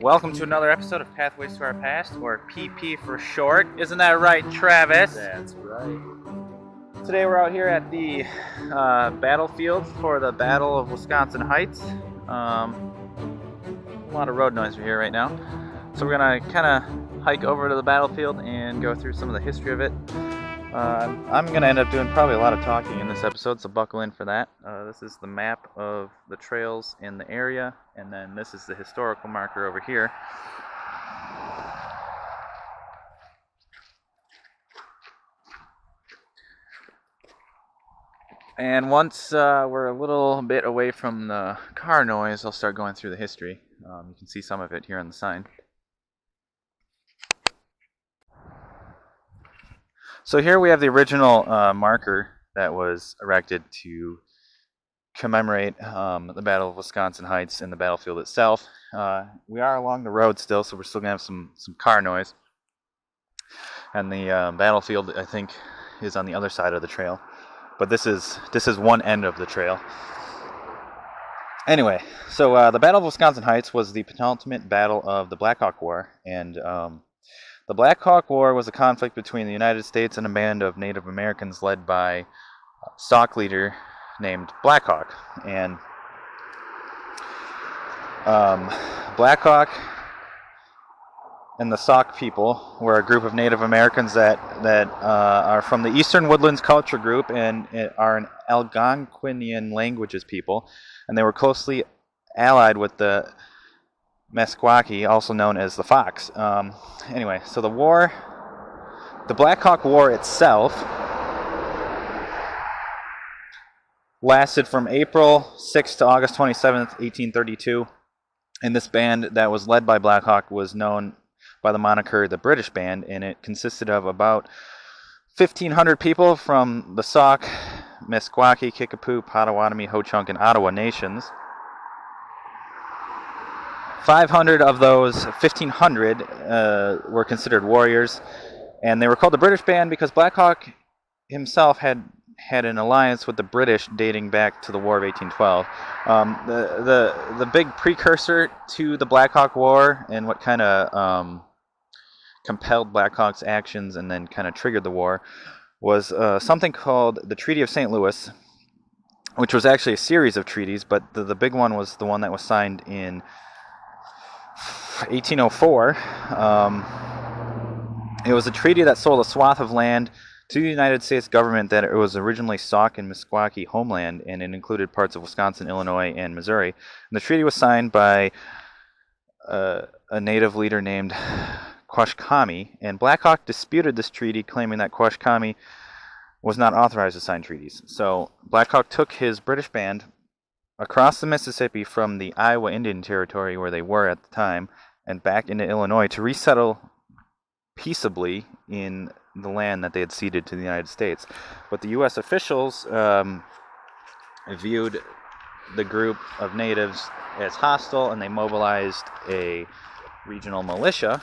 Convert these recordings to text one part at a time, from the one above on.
Welcome to another episode of Pathways to Our Past, or PP for short. Isn't that right, Travis? That's right. Today we're out here at the battlefield for the Battle of Wisconsin Heights. A lot of road noise we hear right now. So we're going to kind of hike over to the battlefield and go through some of the history of it. I'm going to end up doing probably a lot of talking in this episode, so buckle in for that. This is the map of the trails in the area, and then this is the historical marker over here. And once we're a little bit away from the car noise, I'll start going through the history. You can see some of it here on the sign. So here we have the original marker that was erected to commemorate the Battle of Wisconsin Heights and the battlefield itself. We are along the road still, so we're still going to have some car noise. And the battlefield, I think, is on the other side of the trail. But this is one end of the trail. Anyway, so the Battle of Wisconsin Heights was the penultimate battle of the Black Hawk War, and the Black Hawk War was a conflict between the United States and a band of Native Americans led by a Sauk leader named Black Hawk. And Black Hawk and the Sauk people were a group of Native Americans that are from the Eastern Woodlands culture group and are an Algonquinian languages people, and they were closely allied with the Meskwaki, also known as the Fox. Anyway, so the Black Hawk War itself lasted from April 6th to August 27th, 1832, and this band that was led by Black Hawk was known by the moniker the British Band, and it consisted of about 1,500 people from the Sauk, Meskwaki, Kickapoo, Potawatomi, Ho-Chunk, and Ottawa nations. 500 of those 1,500 were considered warriors, and they were called the British Band because Black Hawk himself had an alliance with the British dating back to the War of 1812. The big precursor to the Black Hawk War and what kind of compelled Black Hawk's actions and then kind of triggered the war was something called the Treaty of St. Louis, which was actually a series of treaties, but the big one was the one that was signed in 1804. It was a treaty that sold a swath of land to the United States government that it was originally Sauk and Meskwaki homeland, and it included parts of Wisconsin, Illinois, and Missouri. And the treaty was signed by a native leader named Quashkami, and Black Hawk disputed this treaty, claiming that Quashkami was not authorized to sign treaties. So Black Hawk took his British band across the Mississippi from the Iowa Indian Territory, where they were at the time, and back into Illinois to resettle peaceably in the land that they had ceded to the United States. But the U.S. officials viewed the group of natives as hostile, and they mobilized a regional militia,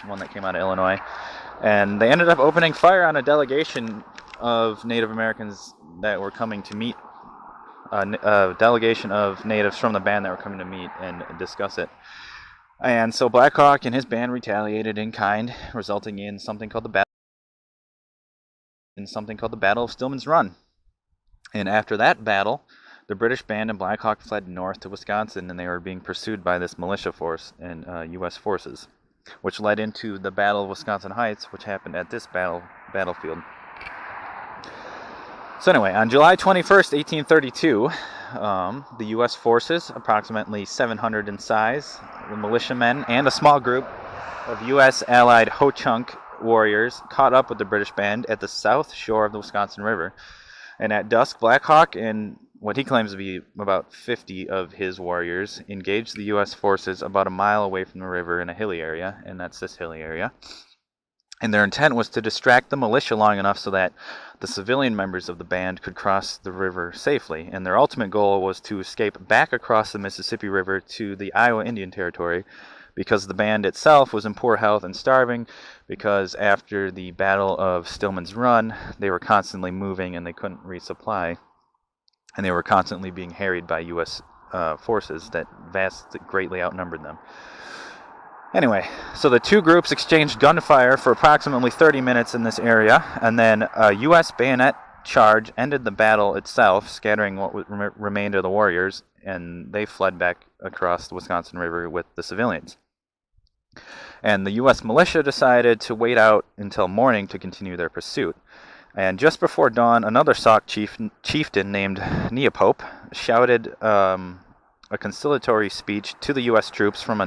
one that came out of Illinois, and they ended up opening fire on a delegation of Native Americans that were coming to meet, a delegation of natives from the band that were coming to meet and discuss it. And so Black Hawk and his band retaliated in kind, resulting in something called the Battle of Stillman's Run. And after that battle, the British band and Black Hawk fled north to Wisconsin, and they were being pursued by this militia force and U.S. forces, which led into the Battle of Wisconsin Heights, which happened at this battlefield. So anyway, on July 21st, 1832, the U.S. forces, approximately 700 in size, the militiamen, and a small group of U.S. allied Ho-Chunk warriors caught up with the British band at the south shore of the Wisconsin River. And at dusk, Black Hawk and what he claims to be about 50 of his warriors engaged the U.S. forces about a mile away from the river in a hilly area, and that's this hilly area. And their intent was to distract the militia long enough so that the civilian members of the band could cross the river safely. And their ultimate goal was to escape back across the Mississippi River to the Iowa Indian Territory, because the band itself was in poor health and starving, because after the Battle of Stillman's Run, they were constantly moving and they couldn't resupply. And they were constantly being harried by U.S. forces that greatly outnumbered them. Anyway, so the two groups exchanged gunfire for approximately 30 minutes in this area, and then a U.S. bayonet charge ended the battle itself, scattering what remained of the warriors, and they fled back across the Wisconsin River with the civilians. And the U.S. militia decided to wait out until morning to continue their pursuit. And just before dawn, another Sauk chieftain named Neopope shouted a conciliatory speech to the U.S. troops from a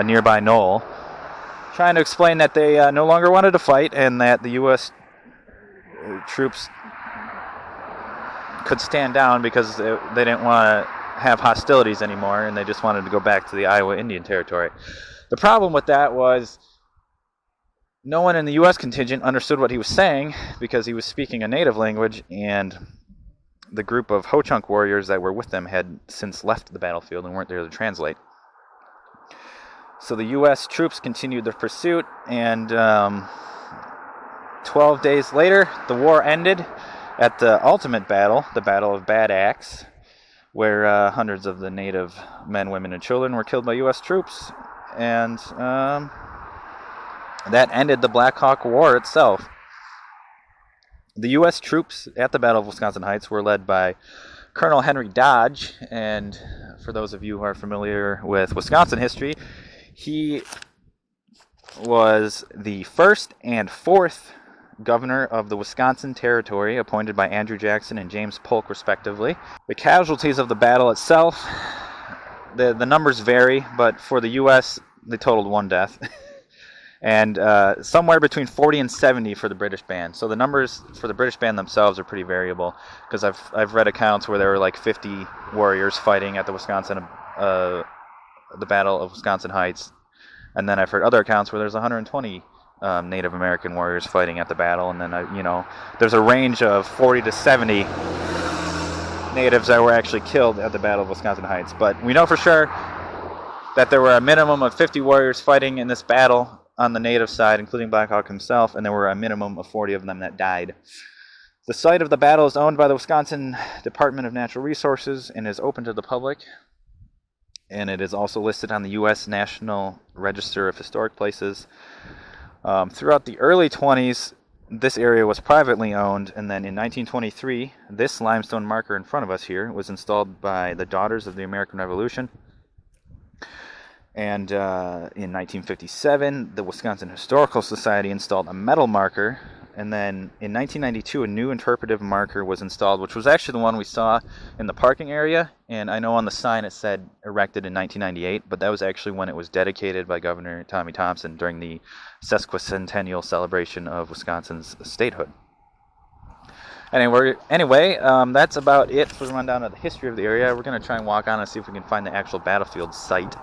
nearby knoll, trying to explain that they no longer wanted to fight and that the U.S. troops could stand down because they didn't want to have hostilities anymore, and they just wanted to go back to the Iowa Indian Territory. The problem with that was no one in the U.S. contingent understood what he was saying because he was speaking a native language, and the group of Ho-Chunk warriors that were with them had since left the battlefield and weren't there to translate. So the U.S. troops continued their pursuit, and 12 days later, the war ended at the ultimate battle, the Battle of Bad Axe, where hundreds of the native men, women, and children were killed by U.S. troops, and that ended the Black Hawk War itself. The U.S. troops at the Battle of Wisconsin Heights were led by Colonel Henry Dodge, and for those of you who are familiar with Wisconsin history, he was the first and fourth governor of the Wisconsin Territory, appointed by Andrew Jackson and James Polk, respectively. The casualties of the battle itself, the numbers vary, but for the U.S., they totaled 1 death. And somewhere between 40 and 70 for the British band. So the numbers for the British band themselves are pretty variable, because I've read accounts where there were like 50 warriors fighting at the Battle of Wisconsin Heights, and then I've heard other accounts where there's 120 Native American warriors fighting at the battle, and then there's a range of 40 to 70 natives that were actually killed at the Battle of Wisconsin Heights. But we know for sure that there were a minimum of 50 warriors fighting in this battle on the native side, including Black Hawk himself, and there were a minimum of 40 of them that died. The site of the battle is owned by the Wisconsin Department of Natural Resources and is open to the public, and it is also listed on the U.S. National Register of Historic Places. Throughout the early 20s, this area was privately owned, and then in 1923, this limestone marker in front of us here was installed by the Daughters of the American Revolution. And in 1957, the Wisconsin Historical Society installed a metal marker. And then in 1992, a new interpretive marker was installed, which was actually the one we saw in the parking area. And I know on the sign it said erected in 1998, but that was actually when it was dedicated by Governor Tommy Thompson during the sesquicentennial celebration of Wisconsin's statehood. Anyway, that's about it for the rundown of the history of the area. We're going to try and walk on and see if we can find the actual battlefield site.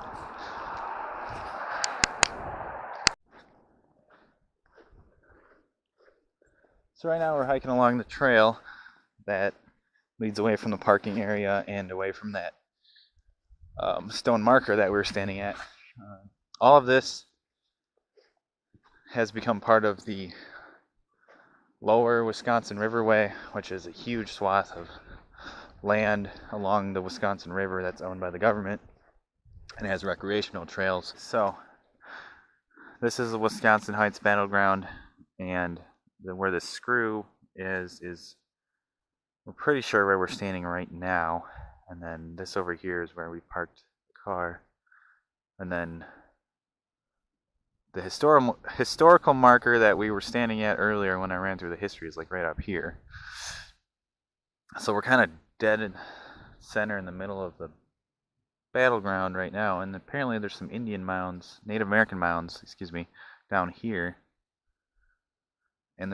So right now we're hiking along the trail that leads away from the parking area and away from that stone marker that we were standing at. All of this has become part of the lower Wisconsin Riverway, which is a huge swath of land along the Wisconsin River that's owned by the government and has recreational trails. So this is the Wisconsin Heights battleground, and where the screw is we're pretty sure where we're standing right now, and then this over here is where we parked the car, and then the historical marker that we were standing at earlier when I ran through the history is like right up here. So we're kind of dead in center in the middle of the battleground right now, and apparently there's some Native American mounds, down here. And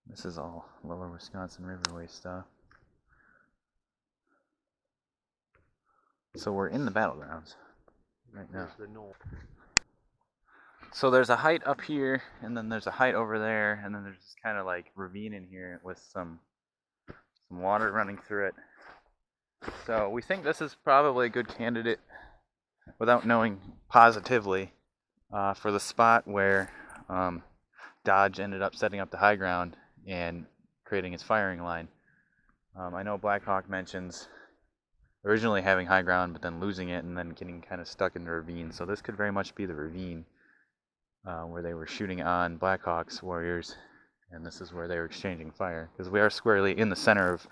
this is all lower Wisconsin Riverway stuff. So we're in the battlegrounds right now. So there's a height up here, and then there's a height over there, and then there's this kind of like ravine in here with some water running through it. So we think this is probably a good candidate, without knowing positively, for the spot where Dodge ended up setting up the high ground and creating his firing line. I know Black Hawk mentions originally having high ground, but then losing it and then getting kind of stuck in the ravine. So this could very much be the ravine where they were shooting on Black Hawk's warriors, and this is where they were exchanging fire, because we are squarely in the center of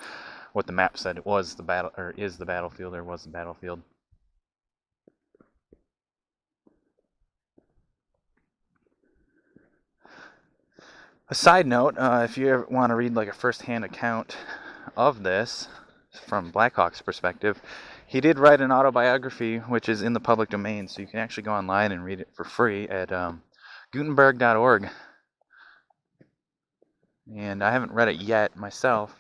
what the map said it was the battle, or is the battlefield, or was the battlefield. A side note, if you ever want to read like a first-hand account of this from Black Hawk's perspective, he did write an autobiography which is in the public domain, so you can actually go online and read it for free at Gutenberg.org. And I haven't read it yet myself.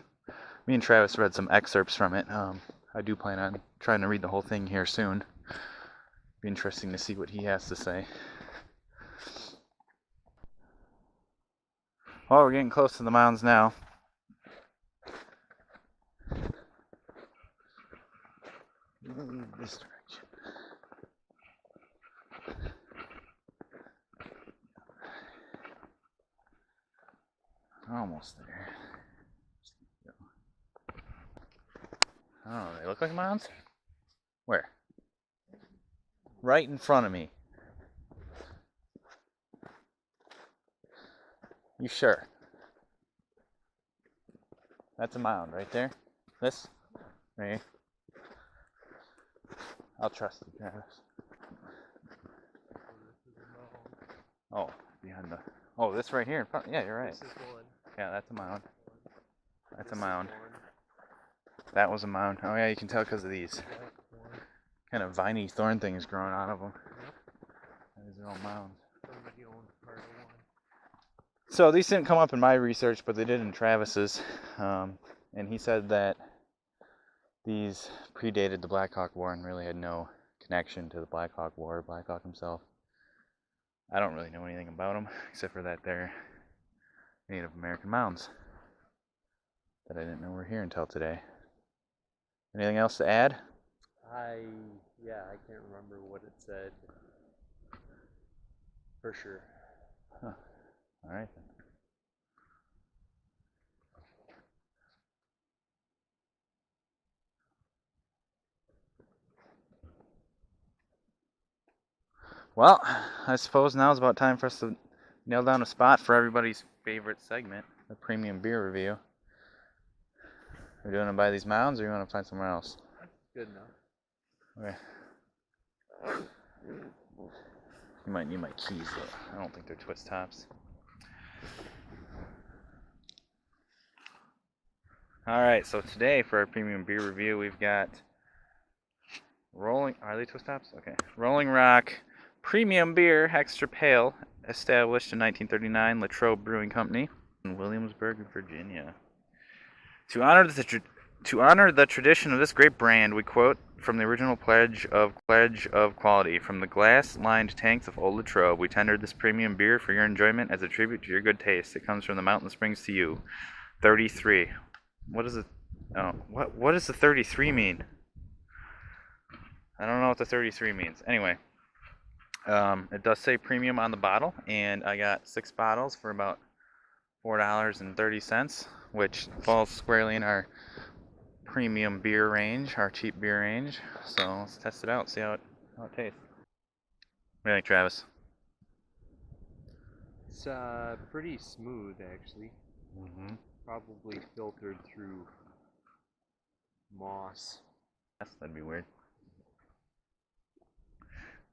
Me and Travis read some excerpts from it. I do plan on trying to read the whole thing here soon. Be interesting to see what he has to say. Well, we're getting close to the mounds now. This direction. Almost there. Oh, they look like mounds? Where? Right in front of me. You sure? That's a mound right there. This? Right here. I'll trust you, Travis. Oh, behind the... Oh, this right here. Yeah, you're right. Yeah, that's a mound. That's a mound. That was a mound. Oh yeah, you can tell because of these kind of viney thorn things growing out of them. These are all mounds. So these didn't come up in my research, but they did in Travis's. And he said that these predated the Black Hawk War and really had no connection to the Black Hawk War, Black Hawk himself. I don't really know anything about them, except for that they're Native American mounds that I didn't know were here until today. Anything else to add? I can't remember what it said. For sure. Huh. All right then. Well, I suppose now is about time for us to nail down a spot for everybody's favorite segment, the premium beer review. Are we doing it by these mounds, or you want to find somewhere else? Good enough. Okay. You might need my keys, though. I don't think they're twist tops. Alright, so today for our premium beer review, we've got are they twist tops? Okay. Rolling Rock Premium Beer Extra Pale, established in 1939, Latrobe Brewing Company in Williamsburg, Virginia. To honor the tradition of this great brand, we quote from the original pledge of quality. From the glass-lined tanks of Old Latrobe, we tendered this premium beer for your enjoyment as a tribute to your good taste. It comes from the mountain springs to you. 33. What is it? Oh, what does the 33 mean? I don't know what the 33 means. Anyway, it does say premium on the bottle, and I got 6 bottles for about $4.30, which falls squarely in our premium beer range, our cheap beer range. So let's test it out, see how it tastes. What do you think, Travis? It's pretty smooth, actually. Mm-hmm. Probably filtered through moss. Yes, that'd be weird.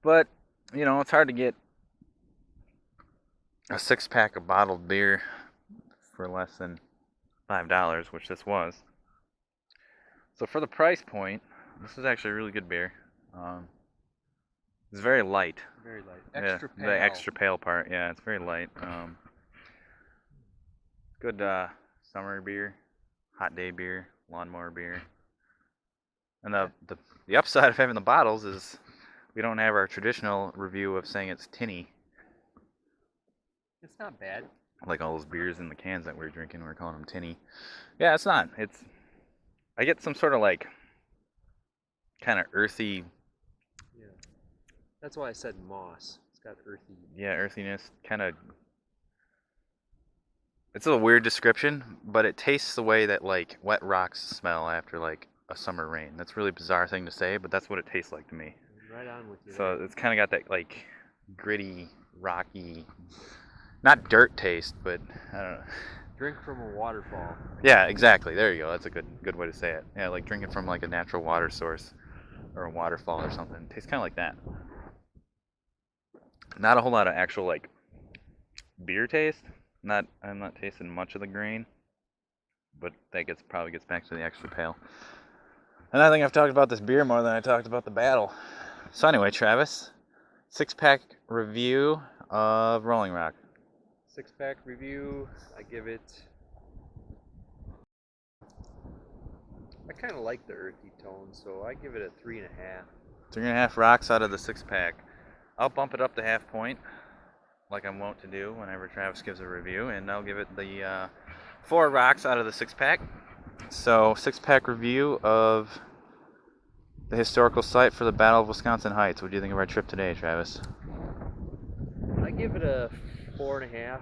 But, you know, it's hard to get a 6-pack of bottled beer for less than $5, which this was. So for the price point, this is actually a really good beer. It's very light. Very light. Extra pale. The extra pale part, yeah, it's very light. Good summer beer, hot day beer, lawnmower beer. And the upside of having the bottles is we don't have our traditional review of saying it's tinny. It's not bad. Like all those beers in the cans that we're drinking, we're calling them tinny. Yeah, it's not. I get some sort of like kind of earthy. Yeah. That's why I said moss. It's got earthy. Yeah, earthiness. Kind of. It's a weird description, but it tastes the way that like wet rocks smell after like a summer rain. That's a really bizarre thing to say, but that's what it tastes like to me. Right on with you. So it's kind of got that like gritty, rocky, not dirt taste, but I don't know. Drink from a waterfall. Yeah, exactly. There you go. That's a good way to say it. Yeah, like drinking from like a natural water source or a waterfall or something. It tastes kind of like that. Not a whole lot of actual like beer taste. I'm not tasting much of the grain, but that probably gets back to the extra pale. And I think I've talked about this beer more than I talked about the battle. So anyway, Travis, 6-pack review of Rolling Rock. 6-pack review. I give it. I kind of like the earthy tone, so I give it a 3.5. 3.5 rocks out of the 6-pack. I'll bump it up to half point, like I'm wont to do whenever Travis gives a review, and I'll give it the 4 rocks out of the 6-pack. So 6-pack review of the historical site for the Battle of Wisconsin Heights. What do you think of our trip today, Travis? I give it a 4.5.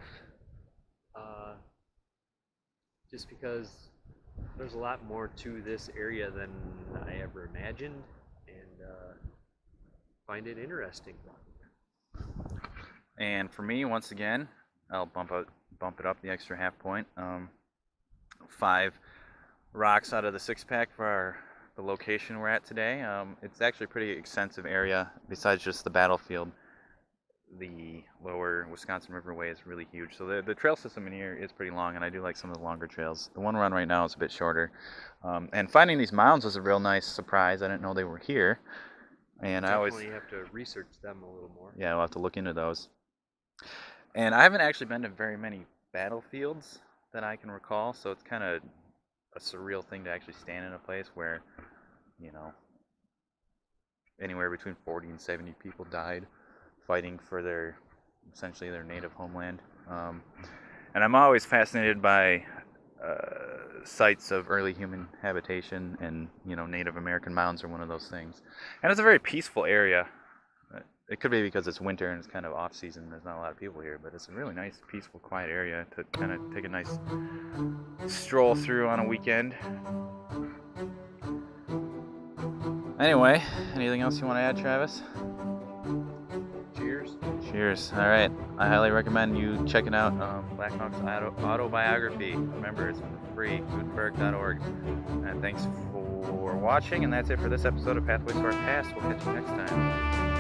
Just because there's a lot more to this area than I ever imagined, and find it interesting. And for me, once again, I'll bump it up the extra half point. 5 rocks out of the 6-pack for the location we're at today. It's actually a pretty extensive area. Besides just the battlefield, the lower Wisconsin Riverway is really huge. So the trail system in here is pretty long, and I do like some of the longer trails. The one we're on right now is a bit shorter. And finding these mounds was a real nice surprise. I didn't know they were here. And I always have to research them a little more. Yeah, we'll have to look into those. And I haven't actually been to very many battlefields that I can recall, so it's kind of a surreal thing to actually stand in a place where, you know, anywhere between 40 and 70 people died fighting for essentially their native homeland. And I'm always fascinated by sites of early human habitation, and, you know, Native American mounds are one of those things. And it's a very peaceful area. It could be because it's winter and it's kind of off-season. There's not a lot of people here, but it's a really nice, peaceful, quiet area to kind of take a nice stroll through on a weekend. Anyway, anything else you want to add, Travis? Cheers. Cheers. All right. I highly recommend you checking out Blackhawk's autobiography. Remember, it's free, Gutenberg.org. And thanks for watching, and that's it for this episode of Pathways to Our Past. We'll catch you next time.